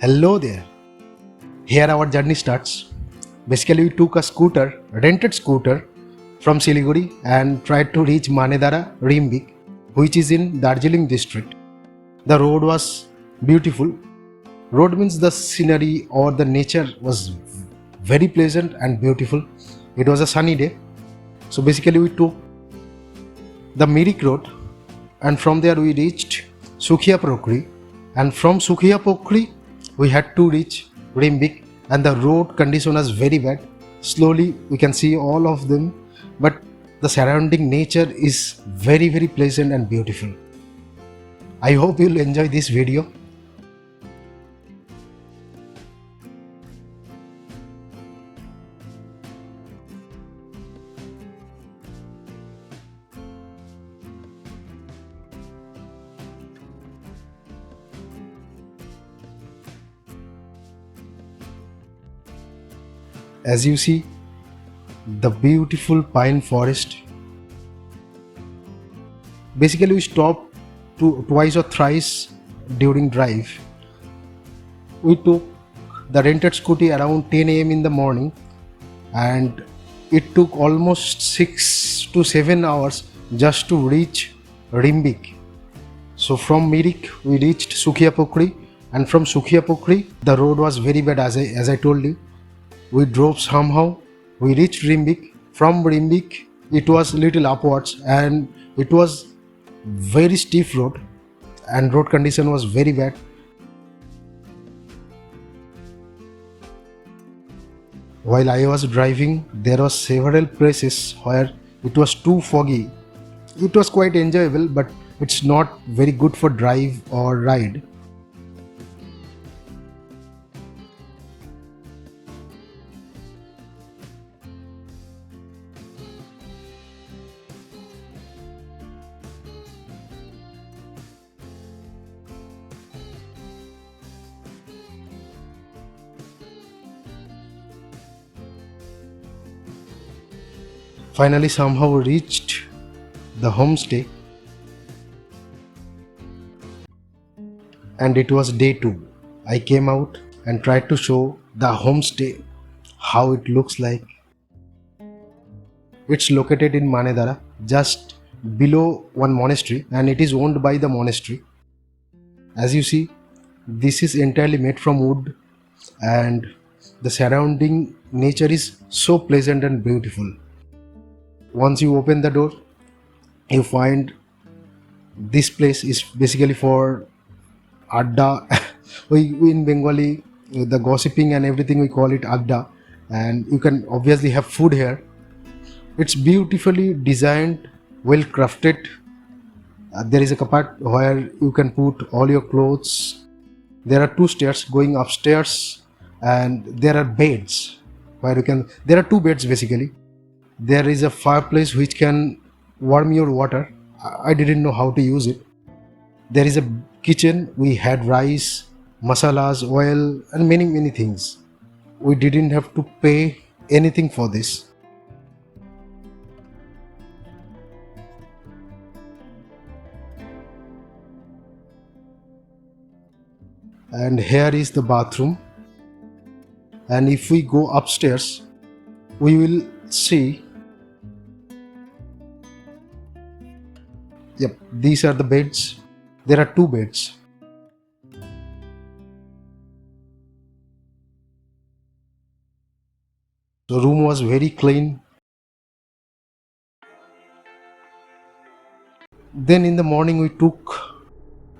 Hello there. Here our journey starts. Basically, we took a rented scooter from Siliguri and tried to reach Manedara, Rimbick, which is in Darjeeling district. The road was beautiful. Road means the scenery or the nature was very pleasant and beautiful. It was a sunny day. So basically we took the Mirik road and from there we reached Sukhiya Pokri, and from Sukhiya Pokri we had to reach Rimbick, and the road condition was very bad. Slowly we can see all of them, but the surrounding nature is very pleasant and beautiful. I hope you'll enjoy this video. As you see, the beautiful pine forest. Basically, we stopped twice or thrice during drive. We took the rented scooty around 10 a.m. in the morning, and it took almost 6 to 7 hours just to reach Rimbick. So from Mirik we reached Sukhiya Pokri, and from Sukhiya Pokri the road was very bad, as I told you. We drove somehow, we reached Rimbick. From Rimbick it was little upwards and it was very steep road and road condition was very bad. While I was driving, there was several places where it was too foggy. It was quite enjoyable, but it's not very good for drive or ride. Finally, somehow we reached the homestay, and it was day 2. I came out and tried to show the homestay how it looks like. It's located in Manedara, just below one monastery, and it is owned by the monastery. As you see, this is entirely made from wood, and the surrounding nature is so pleasant and beautiful. Once you open the door, you find this place is basically for adda. we in Bengali, the gossiping and everything, we call it adda, and you can obviously have food here. It's beautifully designed, well crafted. There is a cupboard where you can put all your clothes. There are 2 stairs going upstairs, and there are beds where you can. There are 2 beds basically. There is a fireplace which can warm your water. I didn't know how to use it. There is a kitchen. We had rice, masalas, oil, and many things. We didn't have to pay anything for this. And here is the bathroom. And if we go upstairs, we will see. Yep, these are the beds. There are 2 beds. The room was very clean. Then in the morning we took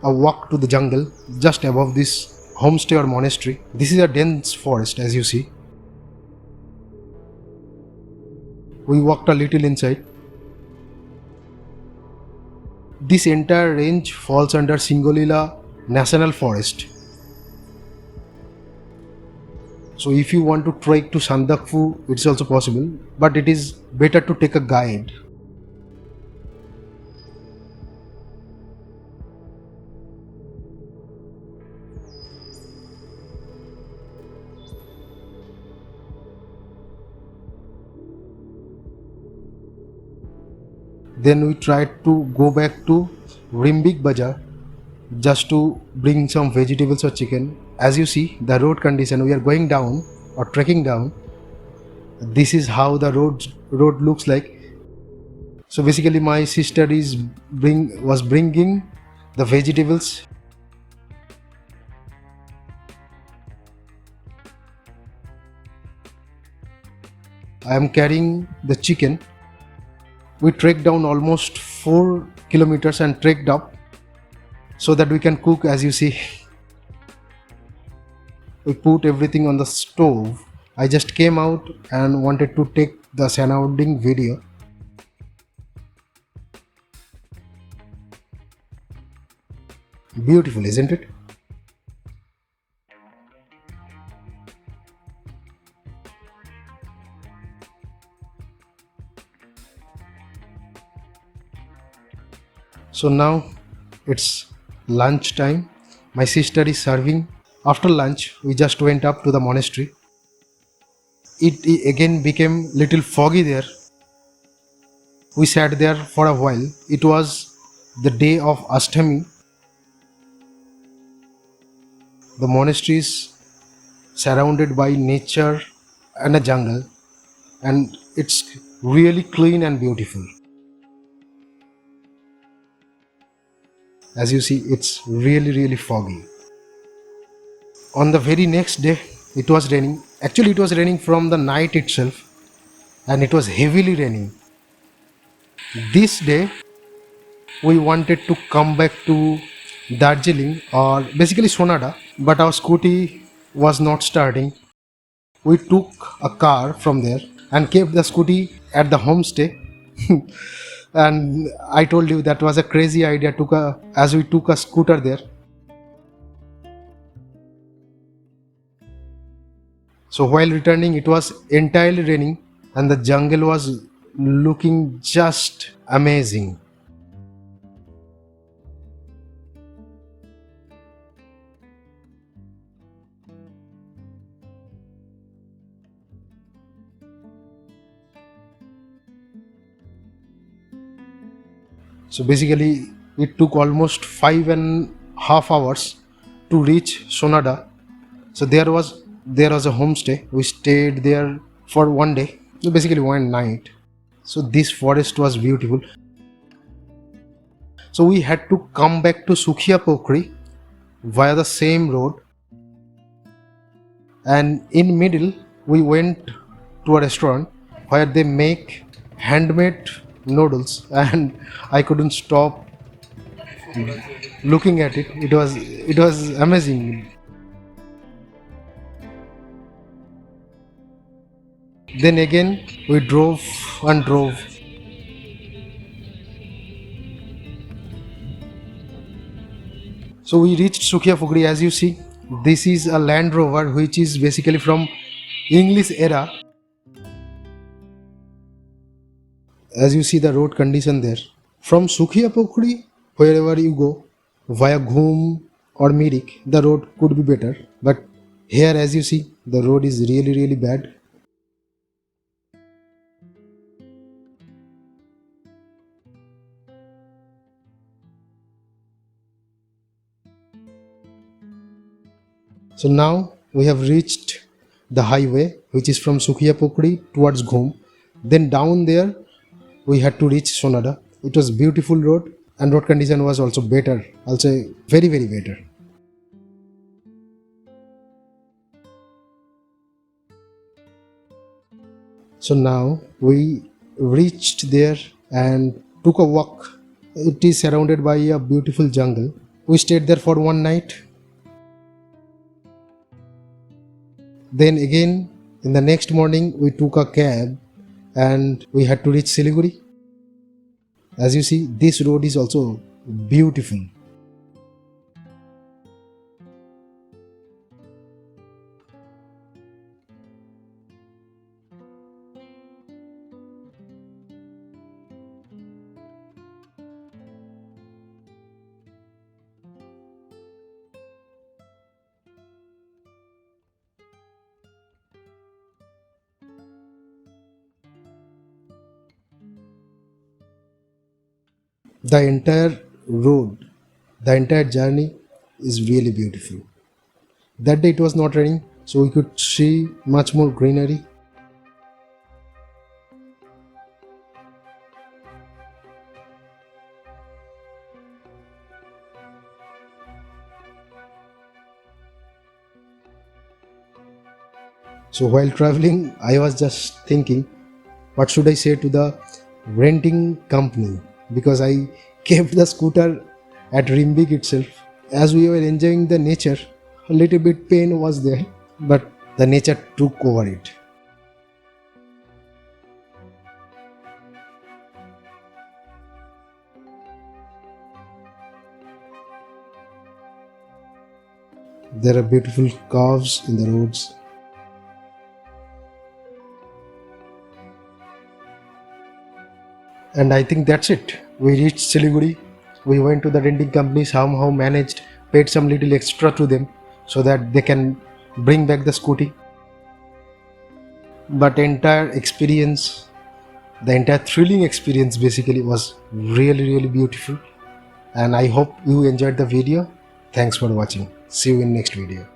a walk to the jungle just above this homestay or monastery. This is a dense forest, as you see. We walked a little inside. This entire range falls under Singolila National Forest. So if you want to trek to Sandakphu, it's also possible, but it is better to take a guide. Then we tried to go back to Rimbick Bazaar just to bring some vegetables or chicken. As you see the road condition, we are going down or trekking down. This is how the road looks like. So basically my sister is was bringing the vegetables. I am carrying the chicken. We trekked down almost 4 kilometers and trekked up so that we can cook. As you see, we put everything on the stove. I just came out and wanted to take the surrounding video. Beautiful, isn't it? So now it's lunch time. My sister is serving. After lunch, we just went up to the monastery. It again became little foggy there. We sat there for a while. It was the day of Ashtami. The monastery is surrounded by nature and a jungle, and it's really clean and beautiful. As you see, it's really foggy. On the very next day, it was raining. Actually, it was raining from the night itself, and it was heavily raining. This day, we wanted to come back to Darjeeling or basically Sonada, but our scooty was not starting. We took a car from there and kept the scooty at the homestay. And I told you that was a crazy idea as we took a scooter there. So while returning, it was entirely raining and the jungle was looking just amazing. So basically, it took almost 5.5 hours to reach Sonada. So there was a homestay. We stayed there for one day, so basically one night. So this forest was beautiful. So we had to come back to Sukhia Pokri via the same road, and in middle we went to a restaurant where they make handmade noodles, and I couldn't stop looking at it. It was amazing. Then again we drove and drove. So we reached Sukhia Pokri. As you see, this is a Land Rover which is basically from English era. As you see the road condition there. From Sukhia Pokri, wherever you go, via Ghum or Mirik, the road could be better. But here, as you see, the road is really bad. So now we have reached the highway which is from Sukhia Pokri towards Ghum. Then down there we had to reach Sonada. It was beautiful road and road condition was also better. I'll say very better. So now we reached there and took a walk. It is surrounded by a beautiful jungle. We stayed there for one night. Then again in the next morning we took a cab and we had to reach Siliguri. As you see, this road is also beautiful. The entire road, the entire journey is really beautiful. That day it was not raining, so we could see much more greenery. So while traveling, I was just thinking, what should I say to the renting company? Because I kept the scooter at Rimbick itself. As we were enjoying the nature, a little bit pain was there, but the nature took over it. There are beautiful curves in the roads. And I think that's it. We reached Siliguri. We went to the renting company, somehow managed, paid some little extra to them so that they can bring back the scooty. But entire experience, the entire thrilling experience basically was really beautiful. And I hope you enjoyed the video. Thanks for watching. See you in next video.